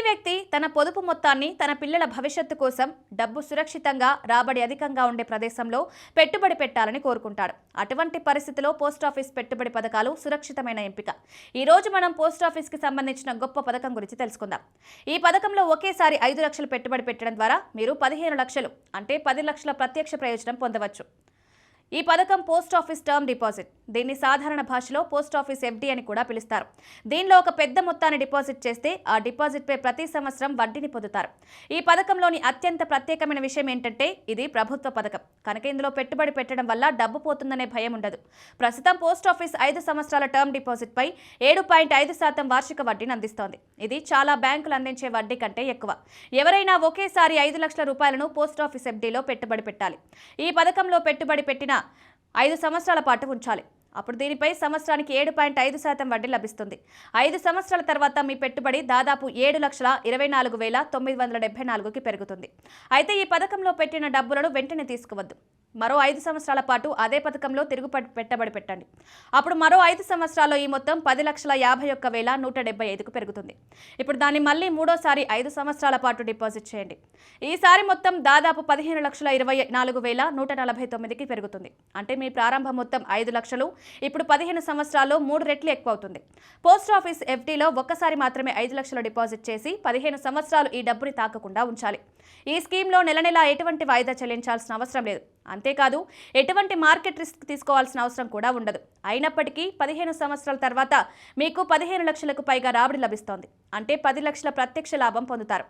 వ్యక్తి తన పొదుపు మొత్తాన్ని తన పిల్లల భవిష్యత్తు కోసం డబ్బు సురక్షితంగా రాబడి అధికంగా ఉండే ప్రదేశంలో పెట్టుబడి పెట్టాలని కోరుకుంటాడు. అటువంటి పరిస్థితిలో పోస్టాఫీస్ పెట్టుబడి పథకాలు సురక్షితమైన ఎంపిక. ఈ రోజు మనం పోస్టాఫీస్కి సంబంధించిన గొప్ప పథకం గురించి తెలుసుకుందాం. ఈ పథకంలో ఒకేసారి 5 లక్షలు పెట్టుబడి పెట్టడం ద్వారా మీరు 15 లక్షలు అంటే 10 లక్షల ప్రత్యక్ష ప్రయోజనం పొందవచ్చు. ఈ పథకం పోస్ట్ ఆఫీస్ టర్మ్ డిపాజిట్. దీన్ని సాధారణ భాషలో పోస్ట్ ఆఫీస్ ఎఫ్డి అని కూడా పిలుస్తారు. దీనిలో ఒక పెద్ద మొత్తాన్ని డిపాజిట్ చేస్తే ఆ డిపాజిట్పై ప్రతి సంవత్సరం వడ్డీని పొందుతారు. ఈ పథకంలోని అత్యంత ప్రత్యేకమైన విషయం ఏంటంటే ఇది ప్రభుత్వ పథకం కనుక ఇందులో పెట్టుబడి పెట్టడం వల్ల డబ్బు పోతుందనే భయం ఉండదు. ప్రస్తుతం పోస్ట్ ఆఫీస్ 5 సంవత్సరాల టర్మ్ డిపాజిట్పై 7.5% వార్షిక వడ్డీని అందిస్తోంది. ఇది చాలా బ్యాంకులు అందించే వడ్డీ కంటే ఎక్కువ. ఎవరైనా ఒకేసారి 5 లక్షల రూపాయలను పోస్ట్ ఆఫీస్ ఎఫ్డీలో పెట్టుబడి పెట్టాలి. ఈ పథకంలో పెట్టుబడి పెట్టిన 5 సంవత్సరాల పాటు ఉంచాలి. అప్పుడు దీనిపై సంవత్సరానికి 7.5% వడ్డీ లభిస్తుంది. 5 సంవత్సరాల తర్వాత మీ పెట్టుబడి దాదాపు 7,24,974కి పెరుగుతుంది. అయితే ఈ పథకంలో పెట్టిన డబ్బులను వెంటనే తీసుకోవద్దు. మరో 5 సంవత్సరాల పాటు అదే పథకంలో తిరుగు పెట్టుబడి పెట్టండి. అప్పుడు మరో 5 సంవత్సరాల్లో ఈ మొత్తం 10,51,175కు పెరుగుతుంది. ఇప్పుడు దాన్ని మళ్ళీ మూడోసారి 5 సంవత్సరాల పాటు డిపాజిట్ చేయండి. ఈసారి మొత్తం దాదాపు 15,24,149కి పెరుగుతుంది. అంటే మీ ప్రారంభ మొత్తం 5 లక్షలు ఇప్పుడు 15 సంవత్సరాల్లో 3 రెట్లు ఎక్కువ అవుతుంది. పోస్ట్ ఆఫీస్ ఎఫ్డీలో ఒక్కసారి మాత్రమే 5 లక్షలు డిపాజిట్ చేసి 15 సంవత్సరాలు ఈ డబ్బుని తాకకుండా ఉంచాలి. ఈ స్కీమ్లో నెల నెలా ఎటువంటి వాయిదా చెల్లించాల్సిన అవసరం లేదు. అంతేకాదు ఎటువంటి మార్కెట్ రిస్క్ తీసుకోవాల్సిన అవసరం కూడా ఉండదు. అయినప్పటికీ 15 సంవత్సరాల తర్వాత మీకు 15 లక్షలకు పైగా రాబడి లభిస్తోంది. అంటే 10 లక్షల ప్రత్యక్ష లాభం పొందుతారు.